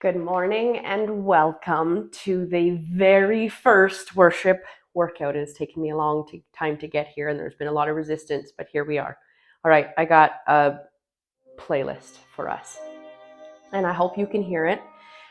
Good morning and welcome to the very first worship workout. It has taken me a long time to get here and there's been a lot of resistance, but here we are. All right, I got a playlist for us and I hope you can hear it.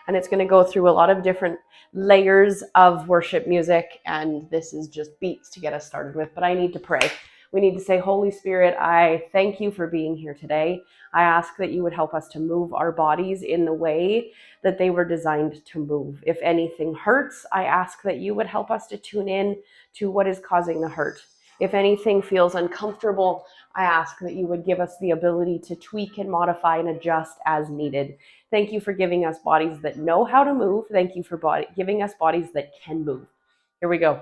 And it's going to go through a lot of different layers of worship music, and this is just beats to get us started with, but I need to pray. We need to say, Holy Spirit, I thank you for being here today. I ask that you would help us to move our bodies in the way that they were designed to move. If anything hurts, I ask that you would help us to tune in to what is causing the hurt. If anything feels uncomfortable, I ask that you would give us the ability to tweak and modify and adjust as needed. Thank you for giving us bodies that know how to move. Thank you for giving us bodies that can move. Here we go.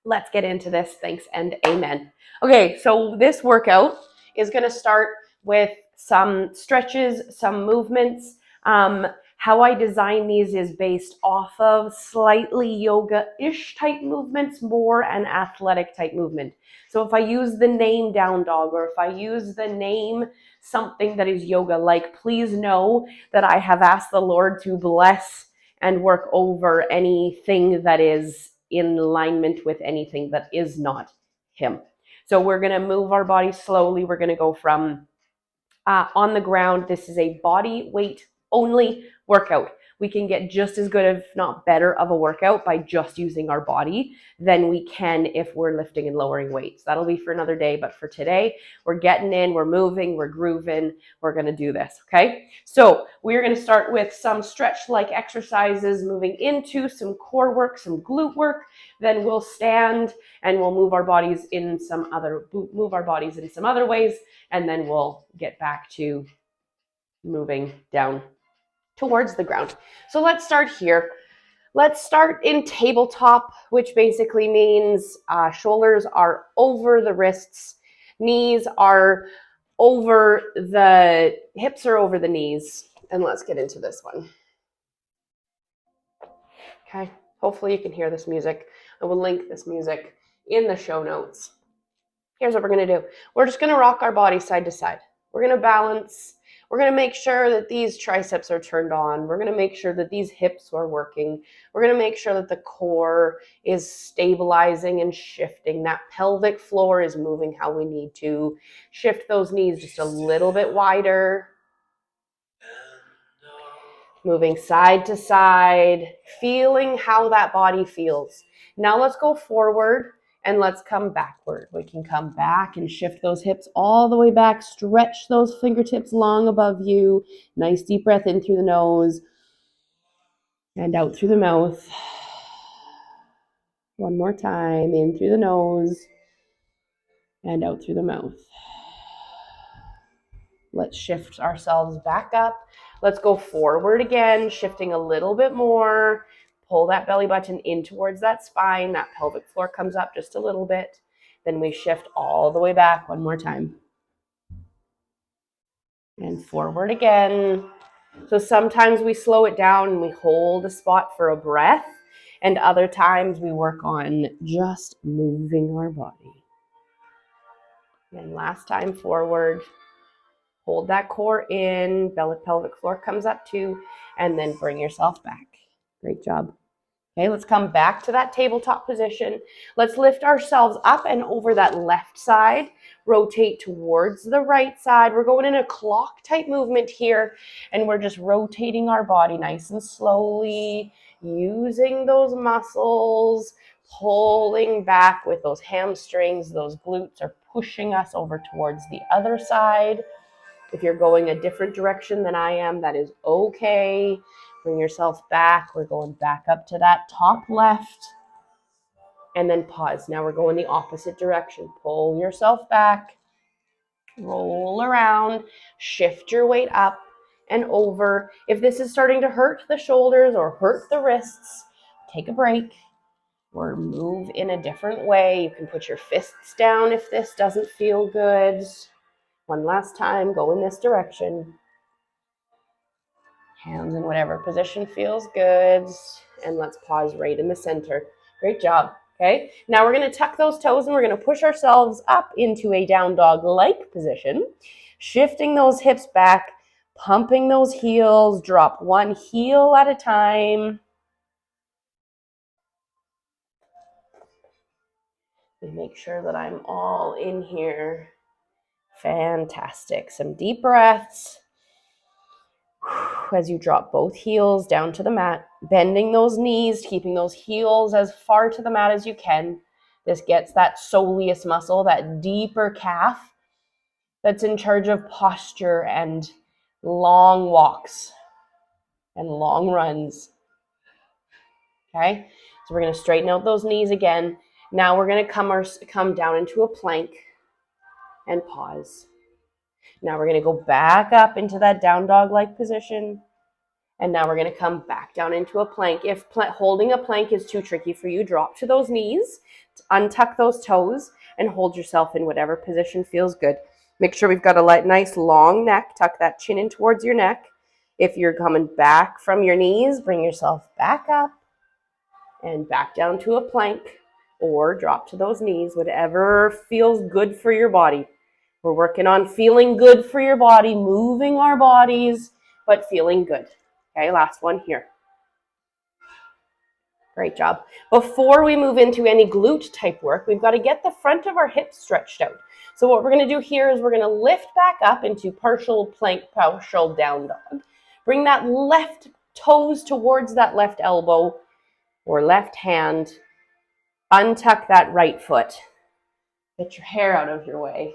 Let's get into this. Thanks and amen. Okay, so this workout is going to start with some stretches, some movements. How I design these is based off of slightly yoga-ish type movements, more an athletic type movement. So if I use the name down dog, or if I use the name something that is yoga-like, please know that I have asked the Lord to bless and work over anything that is in alignment with anything that is not him. So we're going to move our body slowly. We're going to go from on the ground. This is a body weight only workout. We can get just as good, if not better, of a workout by just using our body than we can if we're lifting and lowering weights. That'll be for another day, but for today, we're getting in, we're moving, we're grooving, we're going to do this, okay? So we're going to start with some stretch-like exercises, moving into some core work, some glute work. Then we'll stand and we'll move our bodies in some other ways, and then we'll get back to moving down towards the ground. So let's start here. Let's start in tabletop, which basically means shoulders are over the wrists, knees are over the hips, are over the knees. And let's get into this one. Okay, hopefully you can hear this music. I will link this music in the show notes. Here's what we're going to do. We're just going to rock our body side to side. We're going to balance. We're going to make sure that these triceps are turned on. We're going to make sure that these hips are working. We're going to make sure that the core is stabilizing and shifting. That pelvic floor is moving how we need to. Shift those knees just a little bit wider. Moving side to side, feeling how that body feels. Now let's go forward and let's come backward. We can come back and shift those hips all the way back. Stretch those fingertips long above you. Nice deep breath in through the nose and out through the mouth. One more time, in through the nose and out through the mouth. Let's shift ourselves back up. Let's go forward again, shifting a little bit more. Pull that belly button in towards that spine. That pelvic floor comes up just a little bit. Then we shift all the way back one more time. And forward again. So sometimes we slow it down and we hold a spot for a breath. And other times we work on just moving our body. And last time, forward. Hold that core in, pelvic floor comes up too, and then bring yourself back. Great job. Okay, let's come back to that tabletop position. Let's lift ourselves up and over that left side, rotate towards the right side. We're going in a clock type movement here, and we're just rotating our body nice and slowly, using those muscles, pulling back with those hamstrings. Those glutes are pushing us over towards the other side. If you're going a different direction than I am, that is okay. Bring yourself back. We're going back up to that top left. And then pause. Now we're going the opposite direction. Pull yourself back. Roll around. Shift your weight up and over. If this is starting to hurt the shoulders or hurt the wrists, take a break or move in a different way. You can put your fists down if this doesn't feel good. One last time, go in this direction. Hands in whatever position feels good. And let's pause right in the center. Great job. Okay, now we're going to tuck those toes and we're going to push ourselves up into a down dog-like position. Shifting those hips back, Pumping those heels, drop one heel at a time. And make sure that I'm all in here. Fantastic. Some deep breaths as you drop both heels down to the mat, bending those knees, keeping those heels as far to the mat as you can. This gets that soleus muscle, that deeper calf that's in charge of posture and long walks and long runs. Okay, so we're going to straighten out those knees again. Now we're going to come down into a plank and pause. Now we're going to go back up into that down dog-like position. And now we're going to come back down into a plank. If holding a plank is too tricky for you, drop to those knees, untuck those toes, and hold yourself in whatever position feels good. Make sure we've got a nice long neck. Tuck that chin in towards your neck. If you're coming back from your knees, bring yourself back up and back down to a plank, or drop to those knees, whatever feels good for your body. We're working on feeling good for your body, moving our bodies, but feeling good. Okay, last one here. Great job. Before we move into any glute type work, we've got to get the front of our hips stretched out. So what we're going to do here is we're going to lift back up into partial plank, partial down dog. Bring that left toes towards that left elbow or left hand. Untuck that right foot. Get your hair out of your way.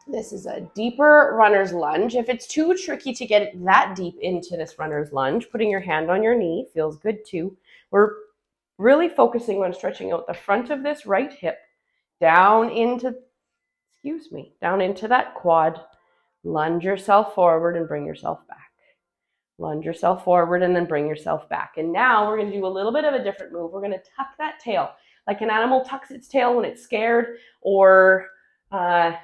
This is a deeper runner's lunge. If it's too tricky to get it that deep into this runner's lunge, putting your hand on your knee feels good too. We're really focusing on stretching out the front of this right hip down into that quad. Lunge yourself forward and bring yourself back. Lunge yourself forward and then bring yourself back. And now we're going to do a little bit of a different move. We're going to tuck that tail like an animal tucks its tail when it's scared or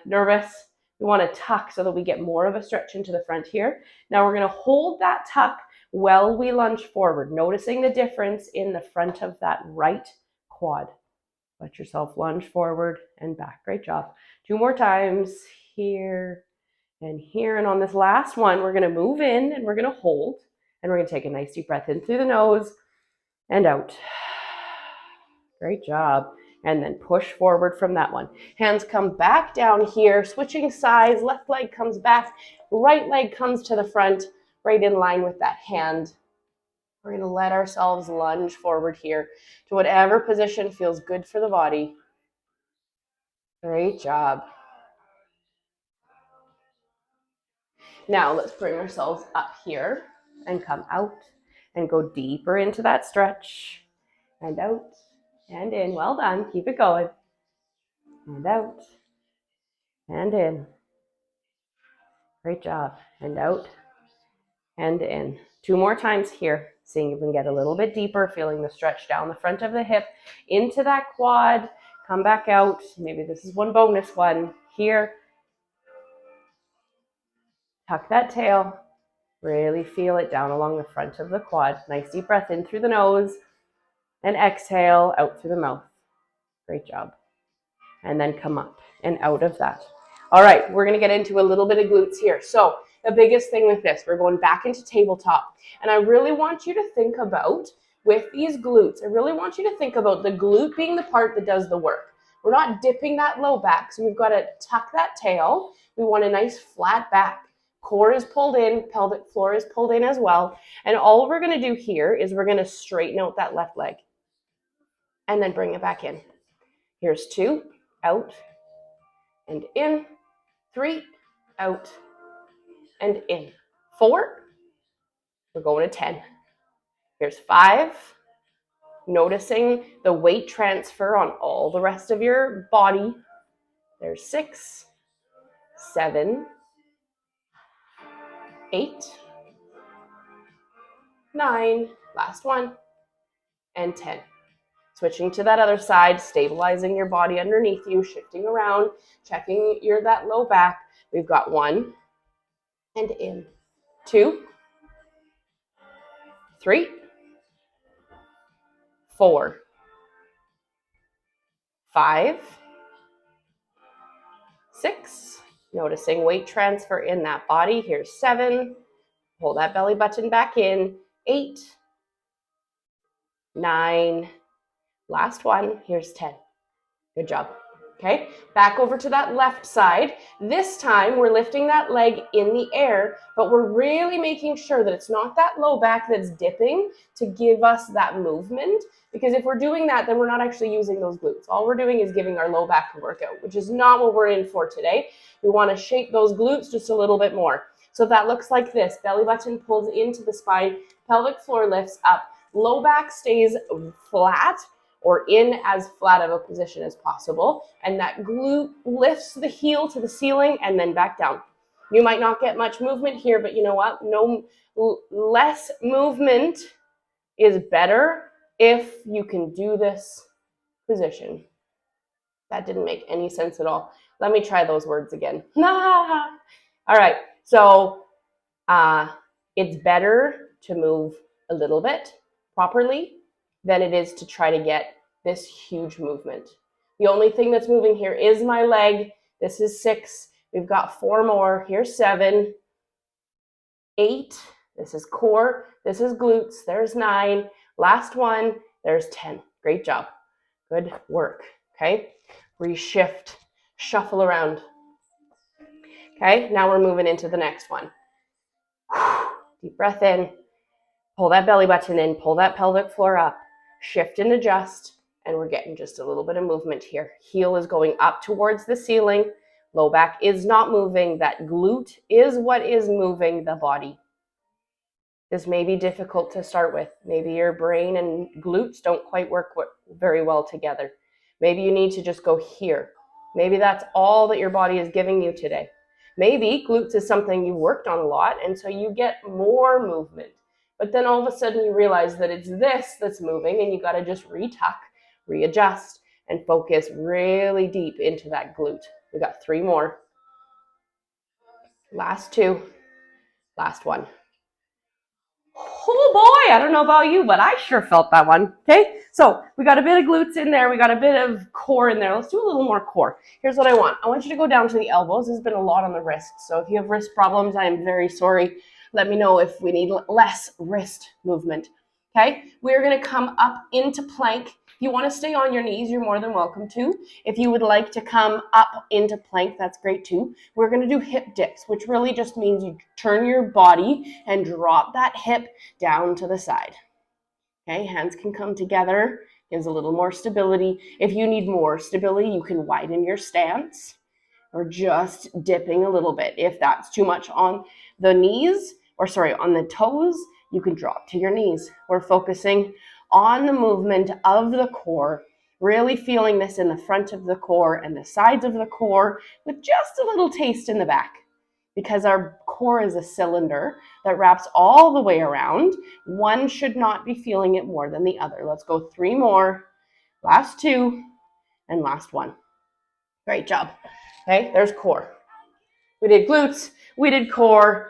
nervous. We want to tuck so that we get more of a stretch into the front here. Now we're going to hold that tuck while we lunge forward, noticing the difference in the front of that right quad. Let yourself lunge forward and back. Great job. 2 more times here and here. And on this last one, we're going to move in and we're going to hold. And we're going to take a nice deep breath in through the nose and out. Great job. And then push forward from that one. Hands come back down here, switching sides. Left leg comes back, right leg comes to the front, right in line with that hand. We're going to let ourselves lunge forward here to whatever position feels good for the body. Great job. Now let's bring ourselves up here and come out and go deeper into that stretch. And out and in. Well done. Keep it going. And out and in. Great job. And out and in. 2 more times here. Seeing if we can get a little bit deeper, feeling the stretch down the front of the hip into that quad. Come back out. Maybe this is one bonus one. Here. Tuck that tail. Really feel it down along the front of the quad. Nice deep breath in through the nose and exhale out through the mouth. Great job. And then come up and out of that. All right, we're going to get into a little bit of glutes here. So the biggest thing with this, we're going back into tabletop. And I really want you to think about, with these glutes, I really want you to think about the glute being the part that does the work. We're not dipping that low back, so we've got to tuck that tail. We want a nice flat back. Core is pulled in, pelvic floor is pulled in as well. And all we're going to do here is we're going to straighten out that left leg and then bring it back in. Here's 2, out and in. 3, out and in. 4, we're going to 10. Here's 5, noticing the weight transfer on all the rest of your body. There's 6, 7, 8, 9, last one, and 10. Switching to that other side, stabilizing your body underneath you, shifting around, checking that low back. We've got 1 and in. 2, 3, 4, 5, 6. Noticing weight transfer in that body. Here's 7. Pull that belly button back in. 8, 9. Last one. Here's 10. Good job. Okay, back over to that left side. This time we're lifting that leg in the air, but we're really making sure that it's not that low back that's dipping to give us that movement. Because if we're doing that, then we're not actually using those glutes. All we're doing is giving our low back a workout, which is not what we're in for today. We want to shape those glutes just a little bit more. So that looks like this. Belly button pulls into the spine, pelvic floor lifts up, low back stays flat, or in as flat of a position as possible. And that glute lifts the heel to the ceiling and then back down. You might not get much movement here, but you know what? Less movement is better if you can do this position. That didn't make any sense at all. Let me try those words again. All right, so it's better to move a little bit properly than it is to try to get this huge movement. The only thing that's moving here is my leg. This is 6. We've got 4 more. Here's 7, 8. This is core. This is glutes. There's 9. Last one. There's 10. Great job. Good work. Okay. Reshift. Shuffle around. Okay. Now we're moving into the next one. Deep breath in. Pull that belly button in. Pull that pelvic floor up. Shift and adjust. And we're getting just a little bit of movement here. Heel is going up towards the ceiling. Low back is not moving. That glute is what is moving the body. This may be difficult to start with. Maybe your brain and glutes don't quite work very well together. Maybe you need to just go here. Maybe that's all that your body is giving you today. Maybe glutes is something you've worked on a lot, and so you get more movement. But then all of a sudden you realize that it's this that's moving, and you got to just retuck, readjust, and focus really deep into that glute. We got 3 more. Last 2. Last one. Oh boy, I don't know about you, but I sure felt that one. Okay, so we got a bit of glutes in there. We got a bit of core in there. Let's do a little more core. Here's what I want. I want you to go down to the elbows. There's been a lot on the wrists. So if you have wrist problems, I am very sorry. Let me know if we need less wrist movement. Okay, we're going to come up into plank. If you want to stay on your knees, you're more than welcome to. If you would like to come up into plank, that's great too. We're going to do hip dips, which really just means you turn your body and drop that hip down to the side. Okay, hands can come together, gives a little more stability. If you need more stability, you can widen your stance or just dipping a little bit. If that's too much on the knees, on the toes, you can drop to your knees. We're focusing on the movement of the core, really feeling this in the front of the core and the sides of the core with just a little taste in the back. Because our core is a cylinder that wraps all the way around, one should not be feeling it more than the other. Let's go 3 more. Last 2 and last 1. Great job. Okay, there's core. We did glutes, we did core.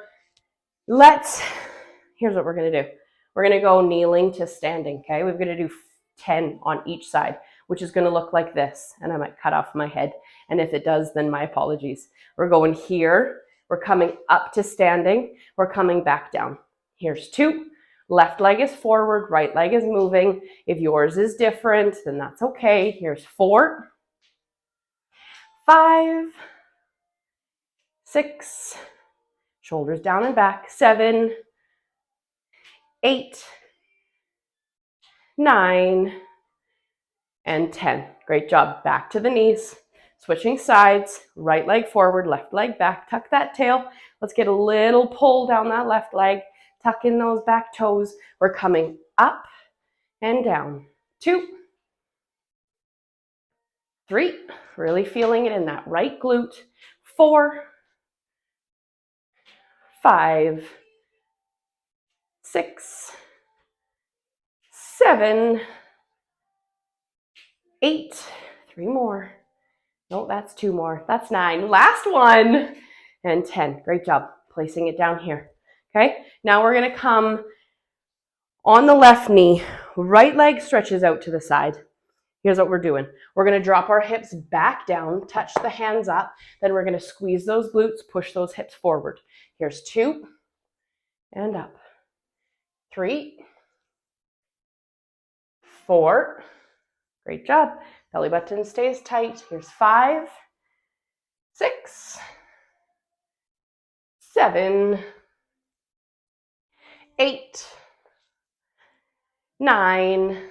Here's what we're going to do. We're going to go kneeling to standing, okay? We're going to do 10 on each side, which is going to look like this. And I might cut off my head. And if it does, then my apologies. We're going here. We're coming up to standing. We're coming back down. Here's 2. Left leg is forward. Right leg is moving. If yours is different, then that's okay. Here's 4, 5, 6, shoulders down and back, 7, 8, 9, and 10. Great job. Back to the knees. Switching sides. Right leg forward, left leg back. Tuck that tail. Let's get a little pull down that left leg. Tuck in those back toes. We're coming up and down. 2, 3. Really feeling it in that right glute. 4, 5, 6, 7, 8, 3 more. No, that's 2 more. That's 9. Last one. And 10. Great job. Placing it down here. Okay. Now we're going to come on the left knee. Right leg stretches out to the side. Here's what we're doing. We're going to drop our hips back down, touch the hands up. Then we're going to squeeze those glutes, push those hips forward. Here's 2 and up. 3, 4. Great job. Belly button stays tight. Here's 5, 6, 7, 8, 9,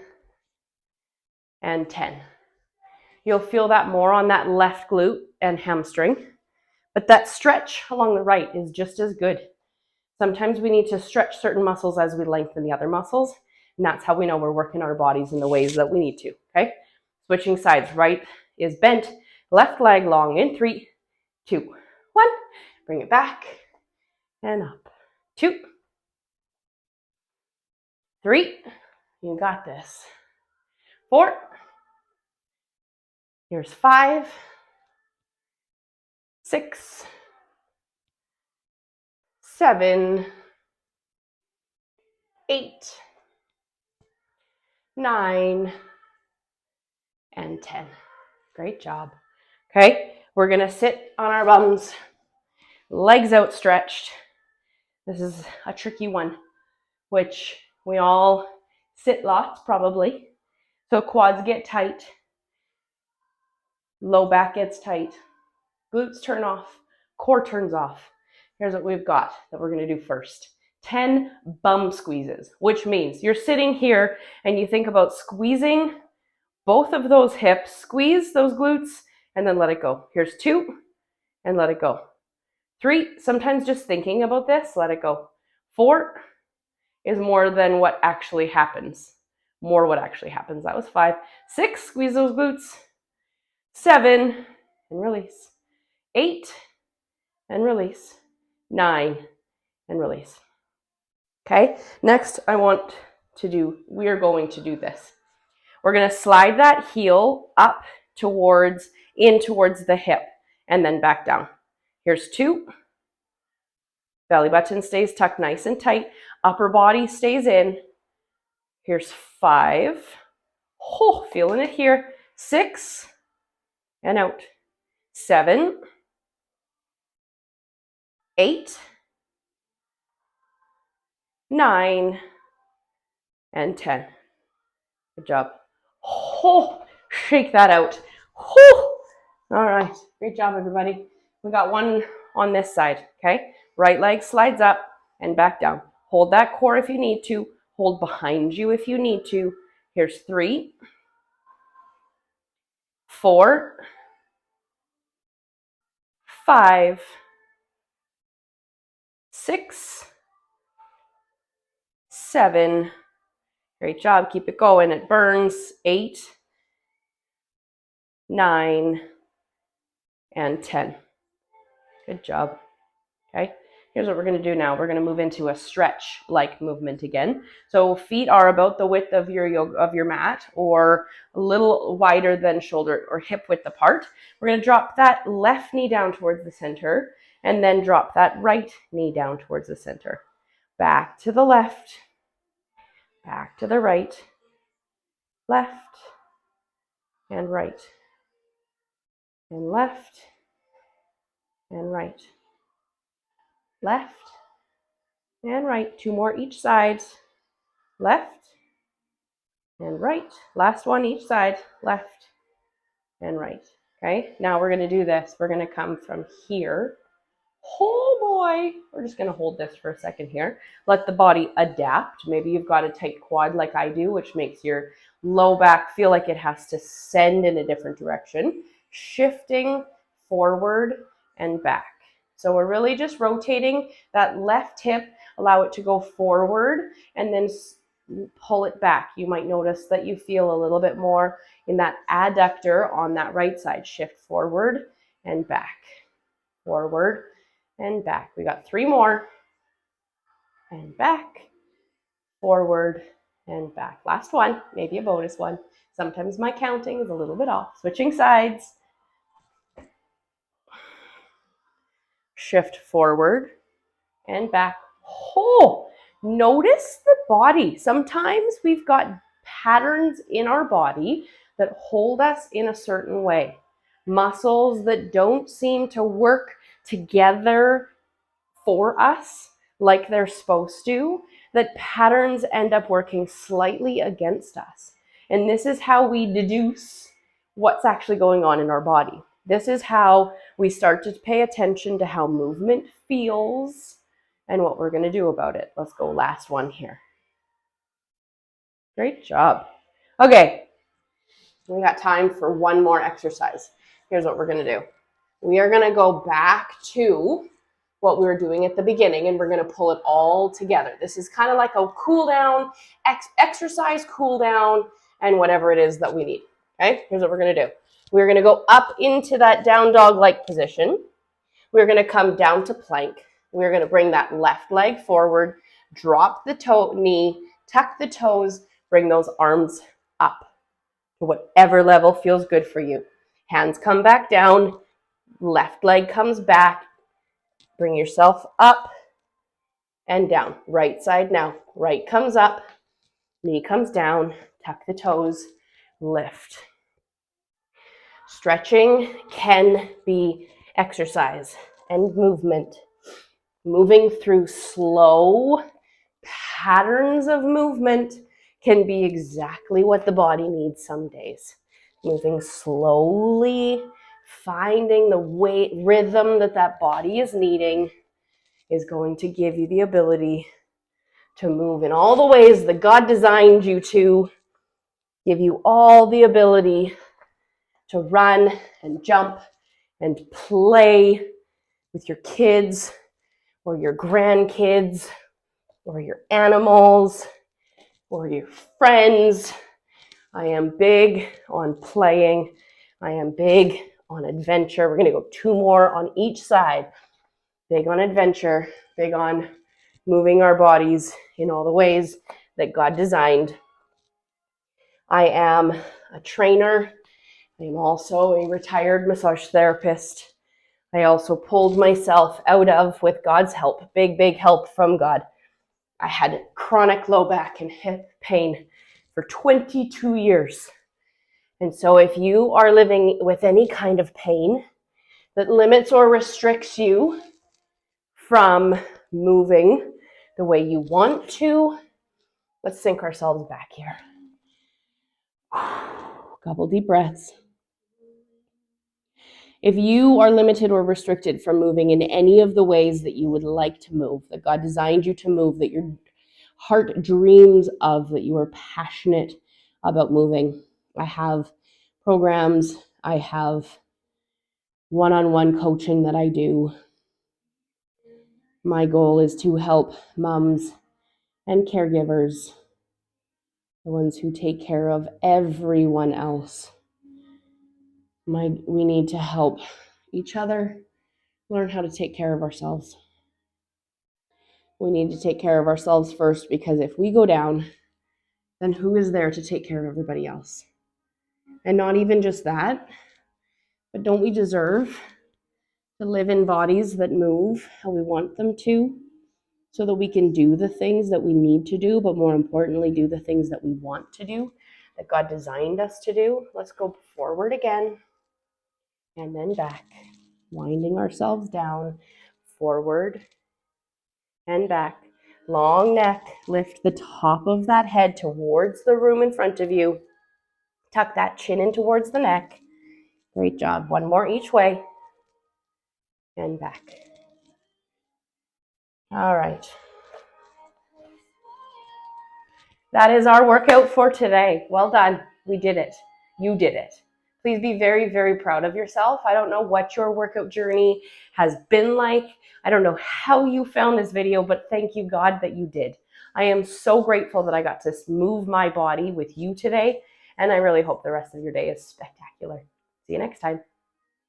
and 10. You'll feel that more on that left glute and hamstring, but that stretch along the right is just as good. Sometimes we need to stretch certain muscles as we lengthen the other muscles, and that's how we know we're working our bodies in the ways that we need to, okay? Switching sides. Right is bent, left leg long in 3, 2, 1. Bring it back and up. 2, 3. You got this. 4. Here's 5, 6, 7, 8, 9, and 10. Great job. Okay, we're going to sit on our bums, legs outstretched. This is a tricky one, which we all sit lots probably. So quads get tight, low back gets tight, glutes turn off, core turns off. Here's what we've got that we're going to do first. 10 bum squeezes, which means you're sitting here and you think about squeezing both of those hips, squeeze those glutes, and then let it go. Here's 2, and let it go. 3, sometimes just thinking about this, let it go. 4 is more than what actually happens. More what actually happens. That was 5. 6, squeeze those glutes. 7, and release. 8, and release. 9, and release. Okay, next we are going to do this. We're going to slide that heel up towards the hip and then back down. Here's 2. Belly button stays tucked nice and tight. Upper body stays in. Here's 5. Oh, feeling it here. 6 and out. 7, 8, 9, and 10. Good job. Oh, shake that out. Oh. All right. Great job, everybody. We got one on this side, okay? Right leg slides up and back down. Hold that core if you need to. Hold behind you if you need to. Here's 3, 4, 5, 6, 7. Great job. Keep it going. It burns. 8, 9, and 10. Good job. Okay. Here's what we're going to do now. We're going to move into a stretch-like movement again. So feet are about the width of your mat, or a little wider than shoulder or hip width apart. We're going to drop that left knee down towards the center, and then drop that right knee down towards the center. Back to the left, back to the right, left, and right, and left, and right, left, and right. 2 more each side. Left and right. Last one each side. Left and right. Okay, now we're going to do this. We're going to come from here. Oh boy. We're just going to hold this for a second here. Let the body adapt. Maybe you've got a tight quad like I do, which makes your low back feel like it has to send in a different direction. Shifting forward and back. So we're really just rotating that left hip, allow it to go forward, and then pull it back. You might notice that you feel a little bit more in that adductor on that right side. Shift forward and back. Forward and back. We got 3 more. And back. Forward and back. Last one, maybe a bonus one. Sometimes my counting is a little bit off. Switching sides. Shift forward and back. Oh, notice the body. Sometimes we've got patterns in our body that hold us in a certain way. Muscles that don't seem to work together for us like they're supposed to, that patterns end up working slightly against us. And this is how we deduce what's actually going on in our body. This is how we start to pay attention to how movement feels and what we're going to do about it. Let's go last one here. Great job. Okay, we got time for one more exercise. Here's what we're going to do. We are going to go back to what we were doing at the beginning, and we're going to pull it all together. This is kind of like a cool down, exercise cool down, and whatever it is that we need. Okay, here's what we're going to do. We're going to go up into that down dog-like position. We're going to come down to plank. We're going to bring that left leg forward, drop the knee, tuck the toes, bring those arms up to whatever level feels good for you. Hands come back down, left leg comes back. Bring yourself up and down. Right side now. Right comes up, knee comes down, tuck the toes, lift. Stretching can be exercise and movement. Moving through slow patterns of movement can be exactly what the body needs some days. Moving slowly, finding the weight rhythm that body is needing is going to give you the ability to move in all the ways that God designed you to, give you all the ability to run and jump and play with your kids or your grandkids or your animals or your friends. I am big on playing. I am big on adventure. We're going to go 2 more on each side. Big on adventure, big on moving our bodies in all the ways that God designed. I am a trainer. I am also a retired massage therapist. I also pulled myself out of, with God's help, big help from God. I had chronic low back and hip pain for 22 years. And so if you are living with any kind of pain that limits or restricts you from moving the way you want to, let's sink ourselves back here. Couple deep breaths. If you are limited or restricted from moving in any of the ways that you would like to move, that God designed you to move, that your heart dreams of, that you are passionate about moving, I have programs, I have one-on-one coaching that I do. My goal is to help moms and caregivers, the ones who take care of everyone else. We need to help each other learn how to take care of ourselves. We need to take care of ourselves first, because if we go down, then who is there to take care of everybody else? And not even just that, but don't we deserve to live in bodies that move how we want them to, so that we can do the things that we need to do, but more importantly, do the things that we want to do, that God designed us to do? Let's go forward again, and then back, winding ourselves down, forward and back. Long neck, lift the top of that head towards the room in front of you. Tuck that chin in towards the neck. Great job. 1 more each way. And back. All right. That is our workout for today. Well done. We did it. You did it. Please be very proud of yourself. I don't know what your workout journey has been like. I don't know how you found this video, but thank you, God, that you did. I am so grateful that I got to move my body with you today, and I really hope the rest of your day is spectacular. See you next time.